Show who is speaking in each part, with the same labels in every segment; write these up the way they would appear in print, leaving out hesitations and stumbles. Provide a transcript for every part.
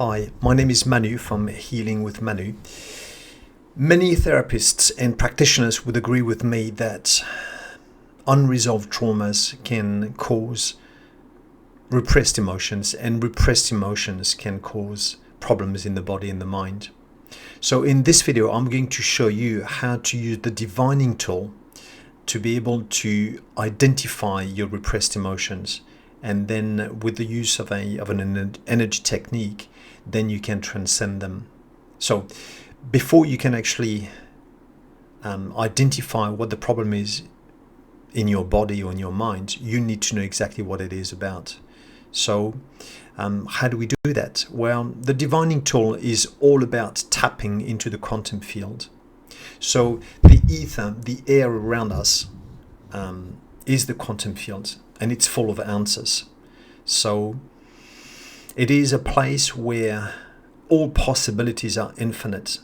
Speaker 1: Hi, my name is Manu from Healing with Manu. Many therapists and practitioners would agree with me that unresolved traumas can cause repressed emotions, and repressed emotions can cause problems in the body and the mind. So in this video, I'm going to show you how to use the divining tool to be able to identify your repressed emotions, and then with the use of an energy technique, then you can transcend them. So before you can actually identify what the problem is in your body or in your mind, you need to know exactly what it is about. So how do we do that? Well, the divining tool is all about tapping into the quantum field. So the ether, the air around us, is the quantum field, and it's full of answers. So it is a place where all possibilities are infinite.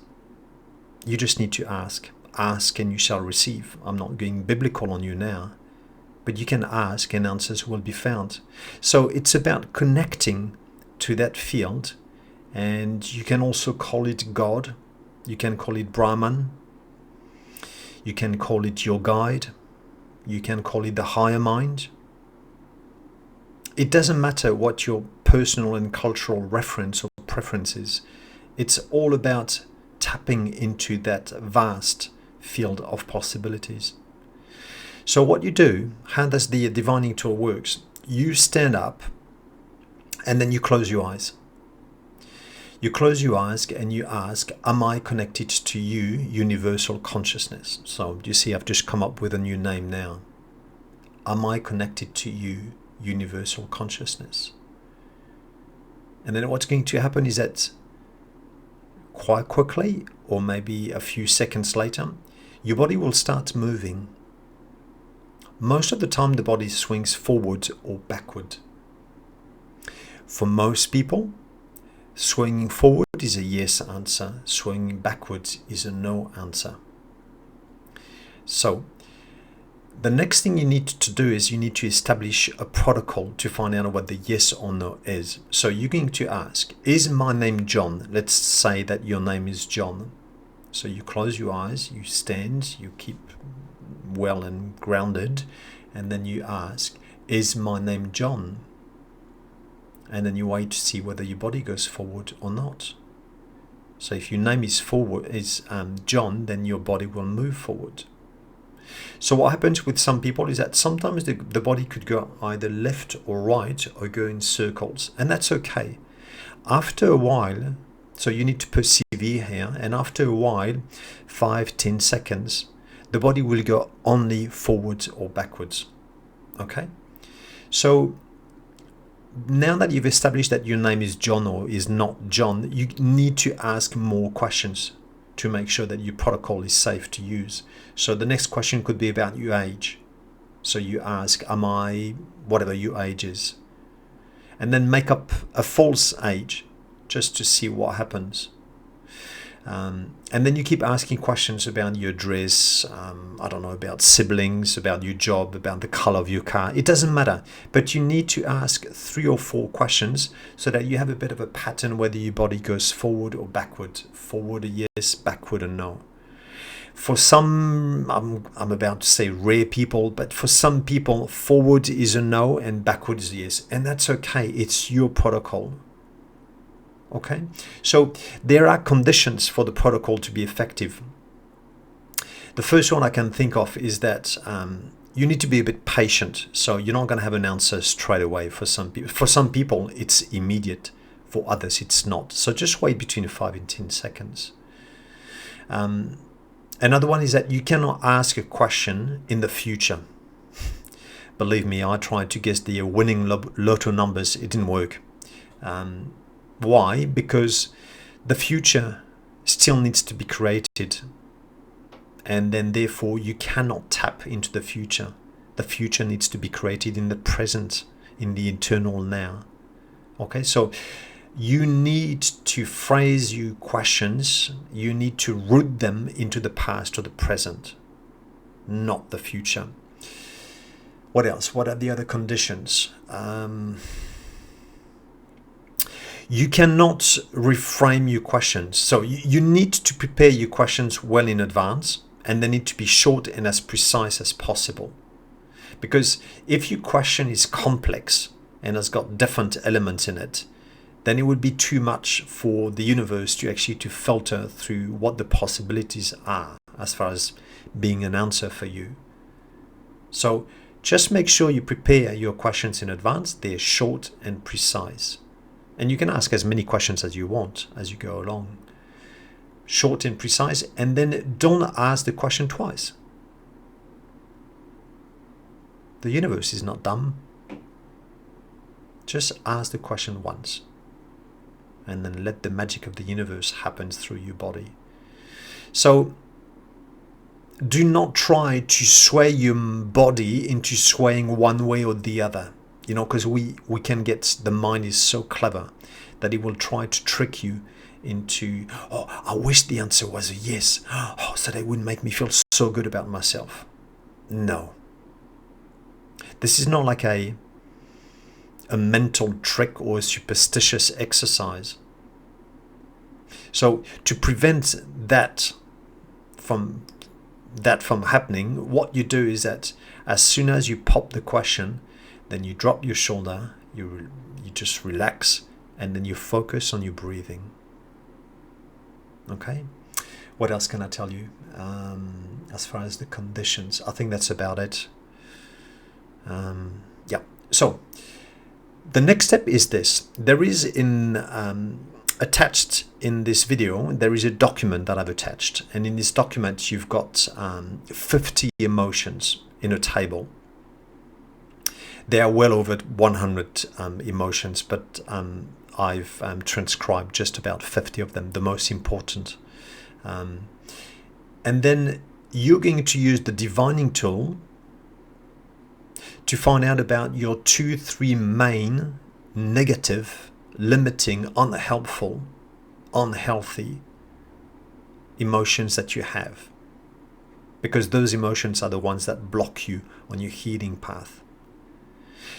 Speaker 1: You just need to ask. Ask and you shall receive. I'm not going biblical on you now, but you can ask and answers will be found. So it's about connecting to that field, and you can also call it God. You can call it Brahman. You can call it your guide. You can call it the higher mind. It doesn't matter what your personal and cultural reference or preference is. It's all about tapping into that vast field of possibilities. So what you do, how does the divining tool works? You stand up and then you close your eyes. You close your eyes and you ask, am I connected to you, universal consciousness? So you see, I've just come up with a new name now. Am I connected to you, universal consciousness? And then what's going to happen is that quite quickly, or maybe a few seconds later, your body will start moving. Most of the time the body swings forward or backward. For most people, swinging forward is a yes answer, swinging backwards is a no answer. So the next thing you need to do is you need to establish a protocol to find out what the yes or no is. So you're going to ask, is my name John? Let's say that your name is John. So you close your eyes, you stand, you keep well and grounded, and then you ask, is my name John? And then you wait to see whether your body goes forward or not. So if your name is John, then your body will move forward. So what happens with some people is that sometimes the body could go either left or right or go in circles, and that's okay. After a while, so you need to persevere here, and after a while, 5-10 seconds, the body will go only forwards or backwards. Okay? So now that you've established that your name is John or is not John, you need to ask more questions to make sure that your protocol is safe to use. So the next question could be about your age. So you ask, am I whatever your age is? And then make up a false age just to see what happens. And then you keep asking questions about your dress, I don't know, about siblings, about your job, about the color of your car. It doesn't matter, but you need to ask 3 or 4 questions so that you have a bit of a pattern whether your body goes forward or backward. Forward a yes, backward a no. For some, I'm about to say rare people, but for some people, forward is a no and backward is a yes. And that's okay. It's your protocol. Okay, so there are conditions for the protocol to be effective. The first one I can think of is that you need to be a bit patient. So you're not going to have an answer straight away for some people. For some people, it's immediate. For others, it's not. So just wait between 5 and 10 seconds. Another one is that you cannot ask a question in the future. Believe me, I tried to guess the winning lotto numbers. It didn't work. Why? Because the future still needs to be created, and then therefore you cannot tap into the future. The future needs to be created in the present, in the eternal now. Okay, so you need to phrase your questions, you need to root them into the past or the present, not the future. What else? What are the other conditions? You cannot reframe your questions. So you need to prepare your questions well in advance, and they need to be short and as precise as possible. Because if your question is complex and has got different elements in it, then it would be too much for the universe to actually to filter through what the possibilities are as far as being an answer for you. So just make sure you prepare your questions in advance. They're short and precise. And you can ask as many questions as you want as you go along. Short and precise, and then don't ask the question twice. The universe is not dumb. Just ask the question once, and then let the magic of the universe happen through your body. So do not try to sway your body into swaying one way or the other, because we can get, the mind is so clever that it will try to trick you into, oh, I wish the answer was a yes, oh, so that wouldn't make me feel so good about myself. No. This is not like a mental trick or a superstitious exercise. So to prevent that from happening, what you do is that as soon as you pop the question, then you drop your shoulder, you just relax, and then you focus on your breathing. Okay? What else can I tell you as far as the conditions? I think that's about it. Yeah. So the next step is this. There is attached in this video, there is a document that I've attached, and in this document you've got 50 emotions in a table. There are well over 100 emotions, but I've transcribed just about 50 of them, the most important. And then you're going to use the divining tool to find out about your 2-3 main negative, limiting, unhelpful, unhealthy emotions that you have. Because those emotions are the ones that block you on your healing path.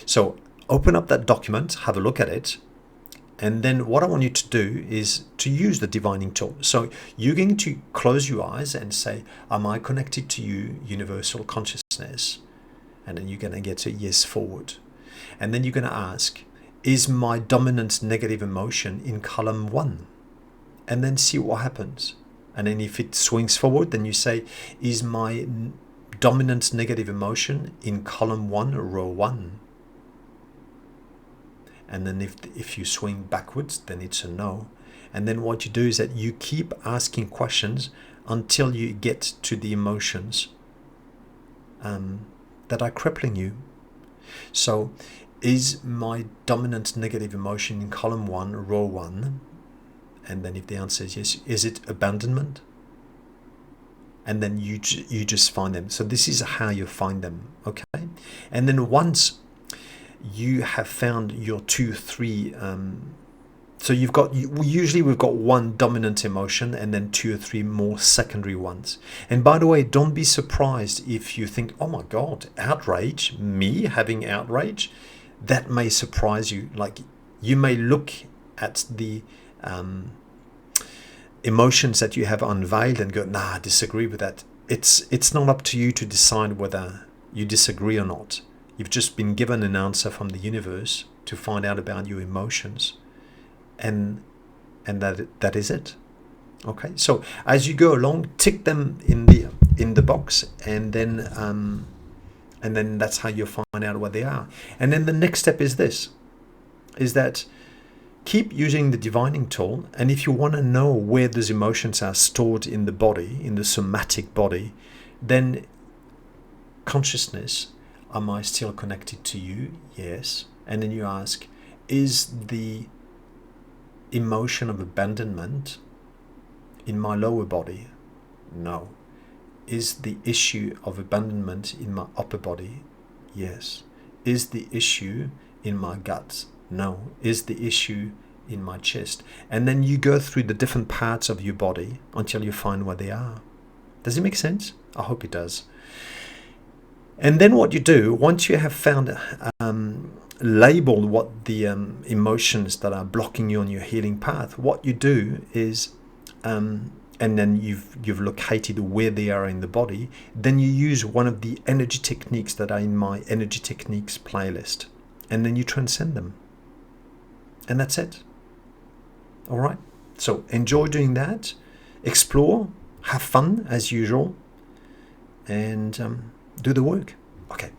Speaker 1: So open up that document, have a look at it, and then what I want you to do is to use the divining tool. So you're going to close your eyes and say, am I connected to you, universal consciousness? And then you're going to get a yes forward. And then you're going to ask, is my dominant negative emotion in column 1? And then see what happens. And then if it swings forward, then you say, is my dominant negative emotion in column 1, row 1? And then if you swing backwards, then it's a no. And then what you do is that you keep asking questions until you get to the emotions that are crippling you. So is my dominant negative emotion in column 1, row 1? And then if the answer is yes, is it abandonment? And then you just find them. So this is how you find them, okay? And then once you have found your 2-3, so usually we've got one dominant emotion and then 2 or 3 more secondary ones. And by the way, don't be surprised if you think, oh my God, outrage, me having outrage, that may surprise you. Like you may look at the emotions that you have unveiled and go, nah, I disagree with that. It's not up to you to decide whether you disagree or not. You've just been given an answer from the universe to find out about your emotions, and that is it. Okay. So as you go along, tick them in the box, and then that's how you find out what they are. And then the next step is this: is that keep using the divining tool, and if you want to know where those emotions are stored in the body, in the somatic body, then consciousness. Am I still connected to you? Yes. And then you ask, is the emotion of abandonment in my lower body? No. Is the issue of abandonment in my upper body? Yes. Is the issue in my guts? No. Is the issue in my chest? And then you go through the different parts of your body until you find where they are. Does it make sense? I hope it does. And then what you do, once you have found label what the emotions that are blocking you on your healing path, what you do is, and then you've located where they are in the body, then you use one of the energy techniques that are in my energy techniques playlist, and then you transcend them, and that's it. All right, so enjoy doing that, explore, have fun as usual, and do the work. Okay,